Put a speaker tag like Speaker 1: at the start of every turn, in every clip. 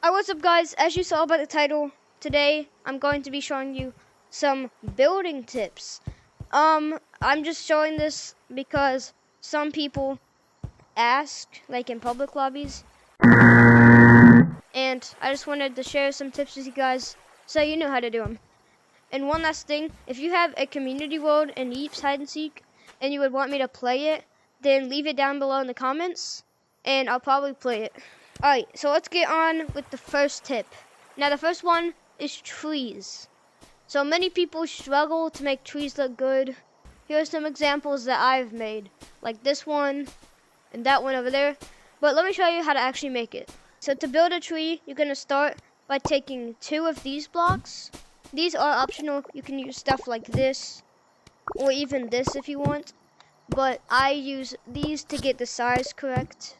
Speaker 1: Alright, what's up guys? As you saw by the title, today I'm going to be showing you some building tips. I'm just showing this because some people ask, like in public lobbies, and I just wanted to share some tips with you guys so you know how to do them. And one last thing, if you have a community world in Yeeps hide and seek and you would want me to play it, then leave it down below in the comments and I'll probably play it. Alright, so let's get on with the first tip. Now the first one is trees. So many people struggle to make trees look good. Here are some examples that I've made, like this one and that one over there. But let me show you how to actually make it. So to build a tree, you're going to start by taking 2 of these blocks. These are optional. You can use stuff like this or even this if you want. But I use these to get the size correct.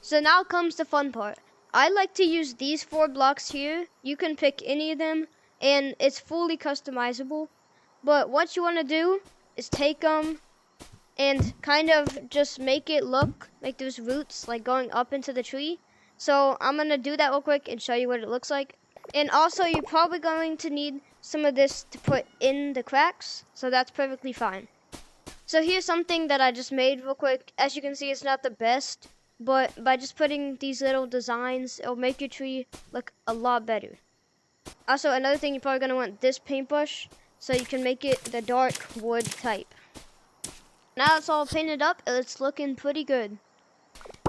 Speaker 1: So now comes the fun part. I like to use these 4 blocks here. You can pick any of them and it's fully customizable. But what you want to do is take them and kind of just make it look like there's roots like going up into the tree. So I'm going to do that real quick and show you what it looks like. And also you're probably going to need some of this to put in the cracks. So that's perfectly fine. So here's something that I just made real quick. As you can see, it's not the best. But by just putting these little designs, it'll make your tree look a lot better. Also, another thing, you're probably going to want this paintbrush so you can make it the dark wood type. Now it's all painted up, it's looking pretty good.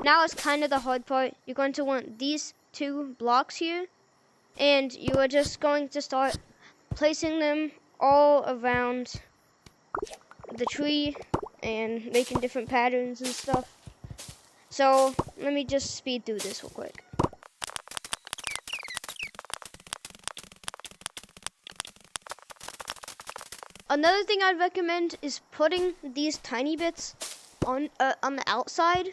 Speaker 1: Now it's kind of the hard part. You're going to want these 2 blocks here, and you are just going to start placing them all around the tree and making different patterns and stuff. So let me just speed through this real quick. Another thing I'd recommend is putting these tiny bits on the outside,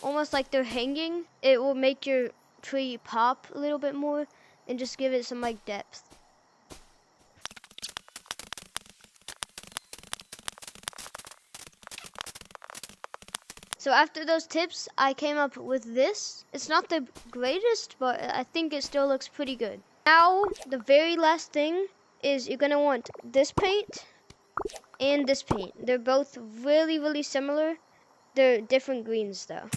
Speaker 1: almost like they're hanging. It will make your tree pop a little bit more and just give it some like depth. So after those tips, I came up with this. It's not the greatest, but I think it still looks pretty good. Now, the very last thing is you're gonna want this paint and this paint. They're both really, really similar. They're different greens though.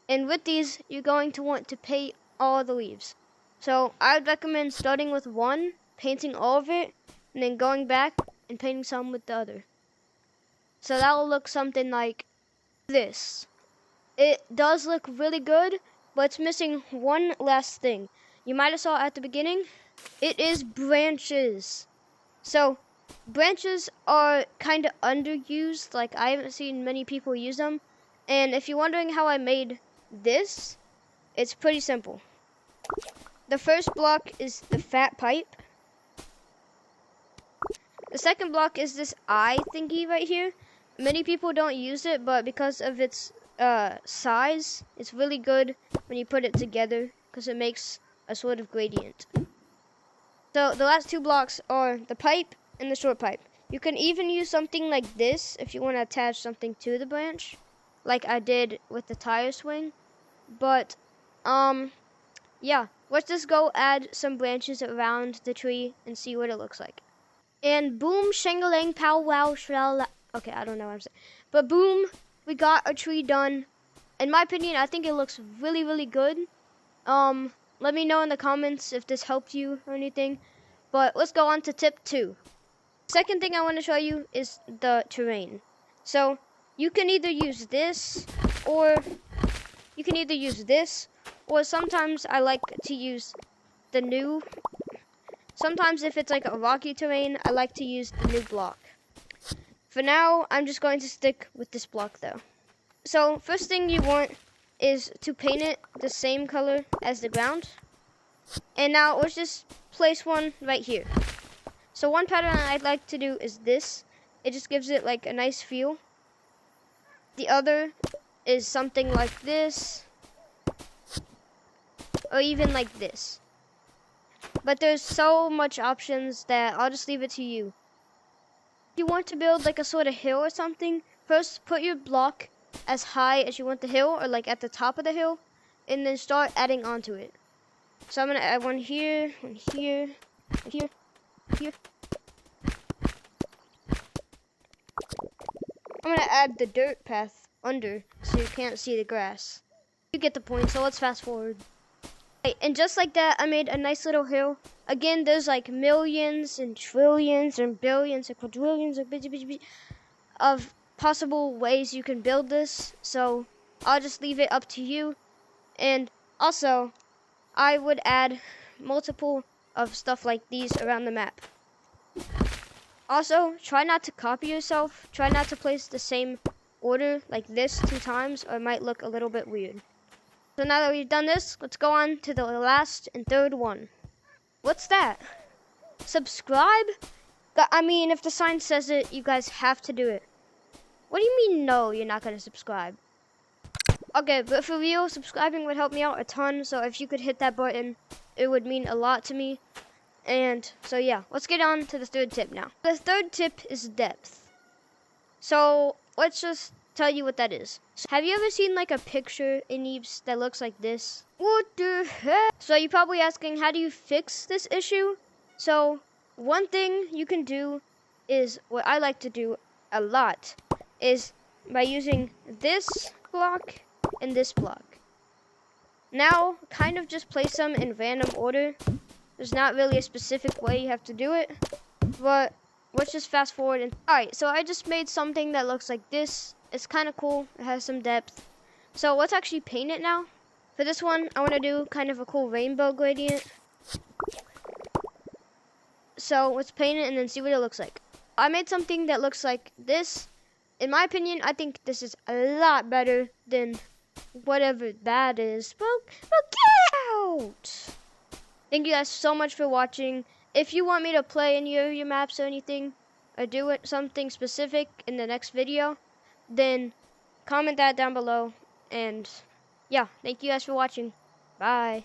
Speaker 1: And with these, you're going to want to paint all the leaves. So I'd recommend starting with one, painting all of it, and then going back and painting some with the other. So that will look something like this. It does look really good, but it's missing one last thing. You might have saw at the beginning. It is branches. So branches are kind of underused. Like I haven't seen many people use them. And if you're wondering how I made this, it's pretty simple. The first block is the fat pipe. The second block is this eye thingy right here. Many people don't use it, but because of its size, it's really good when you put it together because it makes a sort of gradient. So the last 2 blocks are the pipe and the short pipe. You can even use something like this if you want to attach something to the branch, like I did with the tire swing. But yeah, let's just go add some branches around the tree and see what it looks like. And boom, shangalang, pow wow, shrala. Okay, I don't know what I'm saying. But boom, we got a tree done. In my opinion, I think it looks really, really good. Let me know in the comments if this helped you or anything. But let's go on to tip 2. Second thing I want to show you is the terrain. So you can either use this or sometimes I like to use the new. Sometimes if it's like a rocky terrain, I like to use the new block. For now, I'm just going to stick with this block though. So first thing you want is to paint it the same color as the ground. And now let's just place one right here. So one pattern I'd like to do is this. It just gives it like a nice feel. The other is something like this. Or even like this. But there's so much options that I'll just leave it to you. If you want to build like a sort of hill or something, first put your block as high as you want the hill, or like at the top of the hill, and then start adding onto it. So I'm gonna add one here, one here, one here, here. I'm gonna add the dirt path under so you can't see the grass. You get the point, so let's fast forward. Okay, and just like that, I made a nice little hill. Again, there's like millions and trillions and billions and quadrillions of possible ways you can build this. So I'll just leave it up to you. And also, I would add multiple of stuff like these around the map. Also, try not to copy yourself. Try not to place the same order like this 2 times, or it might look a little bit weird. So now that we've done this, let's go on to the last and third one. What's that? Subscribe? I mean, if the sign says it, you guys have to do it. What do you mean, no, you're not gonna subscribe? Okay, but for real, subscribing would help me out a ton, so if you could hit that button, it would mean a lot to me. And so yeah, let's get on to the third tip now. The third tip is depth. So let's just tell you what that is. Have you ever seen like a picture in Yeeps that looks like this? What the heck? So you're probably asking, how do you fix this issue? So one thing you can do is, what I like to do a lot, is by using this block and this block. Now, kind of just place them in random order. There's not really a specific way you have to do it, but let's just fast forward. And alright, so I just made something that looks like this. It's kind of cool. It has some depth. So let's actually paint it now. For this one, I want to do kind of a cool rainbow gradient. So let's paint it and then see what it looks like. I made something that looks like this. In my opinion, I think this is a lot better than whatever that is. Well, get out! Thank you guys so much for watching. If you want me to play any of your maps or anything, or do something specific in the next video, then comment that down below. And yeah, thank you guys for watching. Bye.